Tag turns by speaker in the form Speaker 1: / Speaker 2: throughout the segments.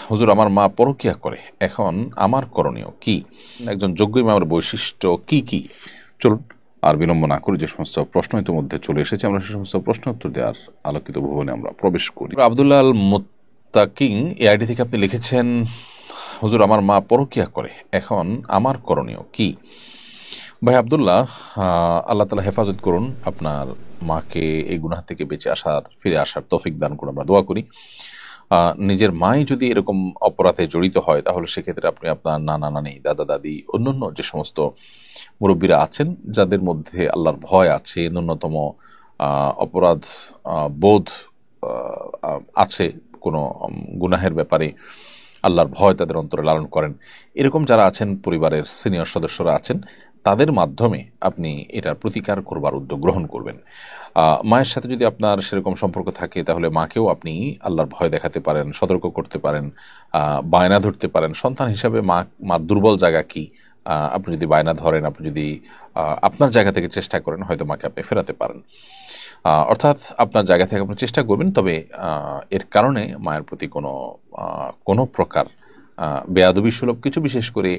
Speaker 1: হুজুর আমার মা পরকিয়া করে, এখন আমার করণীয় কি? একজন যোগ্য ইমামের বৈশিষ্ট্য কি কি? চলুন আর বিলম্ব না করে যে সমস্ত প্রশ্ন ইতিমধ্যে চলে এসেছে আমরা সে সমস্ত প্রশ্ন উত্তর দেওয়ার আলোকিত ভুবনে আমরা প্রবেশ করি। আব্দুল্লাহ আল মুত্তাকিং এই আইডি থেকে আপনি লিখেছেন, হুজুর আমার মা পরকিয়া করে, এখন আমার করণীয় কি? ভাই আব্দুল্লাহ, আল্লাহ তাআলা হেফাজত করুন, আপনার মাকে এই গুনাহ থেকে বেঁচে আসার, ফিরে আসার তৌফিক দান করুন, আমরা দোয়া করি। নিজের মাই যদি এরকম অপরাধে জড়িত হয় তাহলে সেক্ষেত্রে আপনি আপনার নানা নানি, দাদা দাদি, অন্যান্য যে সমস্ত মুরব্বীরা আছেন যাদের মধ্যে আল্লাহর ভয় আছে, ন্যূনতম অপরাধ বোধ আছে, কোনো গুনাহের ব্যাপারে আল্লাহর ভয় তাদের অন্তরে লালন করেন, এরকম যারা আছেন, পরিবারের সিনিয়র সদস্যরা আছেন, তাদের মাধ্যমে আপনি এটার প্রতিকার করবার উদ্যোগ গ্রহণ করবেন। মায়ের সাথে যদি আপনার সেরকম সম্পর্ক থাকে তাহলে মাকেও আপনি আল্লাহর ভয় দেখাতে পারেন, সতর্ক করতে পারেন, বায়না ধরতে পারেন। সন্তান হিসাবে মার দুর্বল জায়গা কি, আপনি যদি বায়না ধরেন, আপনি যদি আপনার জায়গা থেকে চেষ্টা করেন, হয়তো মাকে আপনি ফেরাতে পারেন। অর্থাৎ আপনার জায়গা থেকে আপনি চেষ্টা করবেন, তবে এর কারণে মায়ের প্রতি কোনো প্রকার বেয়াদবি সুলভ কিছু, বিশেষ করে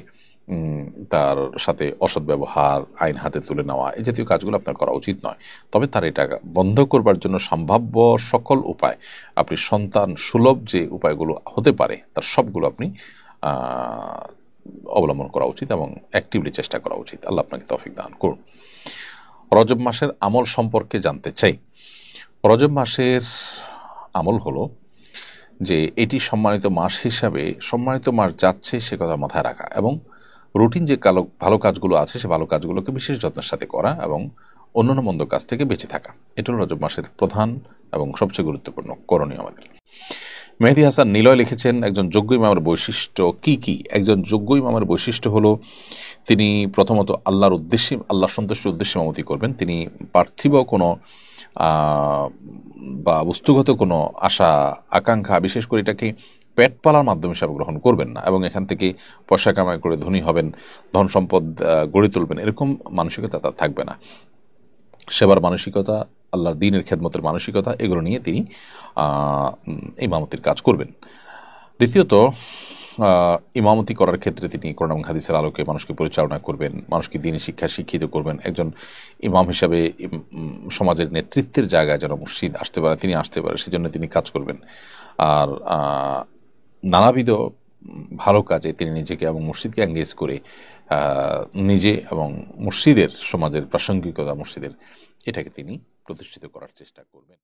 Speaker 1: তার সাথে অসৎ ব্যবহার, আইন হাতে তুলে নেওয়া, এই জাতীয় কাজগুলো আপনার করা উচিত নয়। তবে তার এটা বন্ধ করবার জন্য সম্ভাব্য সকল উপায়, আপনি সন্তান সুলভ যে উপায়গুলো হতে পারে তার সবগুলো আপনি অবলম্বন করা উচিত এবং অ্যাক্টিভলি চেষ্টা করা উচিত। আল্লাহ আপনাকে তৌফিক দান করুন। রজব মাসের আমল সম্পর্কে জানতে চাই। রজব মাসের আমল হলো যে এটি সম্মানিত মাস হিসাবে সম্মানিত মাস যাচ্ছে সে কথা মাথায় রাখা, এবং রুটিন যে ভালো কাজগুলো আছে সে ভালো কাজগুলোকে বিশেষ যত্নের সাথে করা এবং অন্যান্য মন্দ কাজ থেকে বেঁচে থাকা। এটা হল রজব মাসের প্রধান এবং সবচেয়ে গুরুত্বপূর্ণ করণীয় আমাদের। মেহেদী হাসান নিলয় লিখেছেন, একজন যোগ্য ইমামের বৈশিষ্ট্য কি কি? একজন যোগ্য ইমামের বৈশিষ্ট্য হলো তিনি প্রথমত আল্লাহর উদ্দেশ্যে, আল্লাহর সন্তুষ্টির উদ্দেশ্যে ইমামতি করবেন। তিনি পার্থিব কোনো বা বস্তুগত কোনো আশা আকাঙ্ক্ষা, বিশেষ করে এটাকে পেট পালার মাধ্যম হিসাবে গ্রহণ করবেন না, এবং এখান থেকে পয়সা কামাই করে ধনী হবেন, ধন সম্পদ গড়ে তুলবেন, এরকম মানসিকতা তার থাকবে না। সেবার মানসিকতা, আল্লাহর দ্বীনের খেদমতের মানসিকতা, এগুলো নিয়ে তিনি ইমামতির কাজ করবেন। দ্বিতীয়ত, ইমামতি করার ক্ষেত্রে তিনি কোরআন এবং হাদিসের আলোকে মানুষকে পরিচালনা করবেন, মানুষকে দ্বীনি শিক্ষা শিক্ষিত করবেন। একজন ইমাম হিসাবে সমাজের নেতৃত্বের জায়গায় যেন মসজিদ আসতে পারে, তিনি আসতে পারে, সেজন্য তিনি কাজ করবেন। আর নানাবিধ ভালো কাজে তিনি নিজেকে এবং মসজিদকে এঙ্গেজ করে নিজে এবং মসজিদের, সমাজের প্রাসঙ্গিকতা মসজিদের, এটাকে তিনি প্রতিষ্ঠিত করার চেষ্টা করবেন।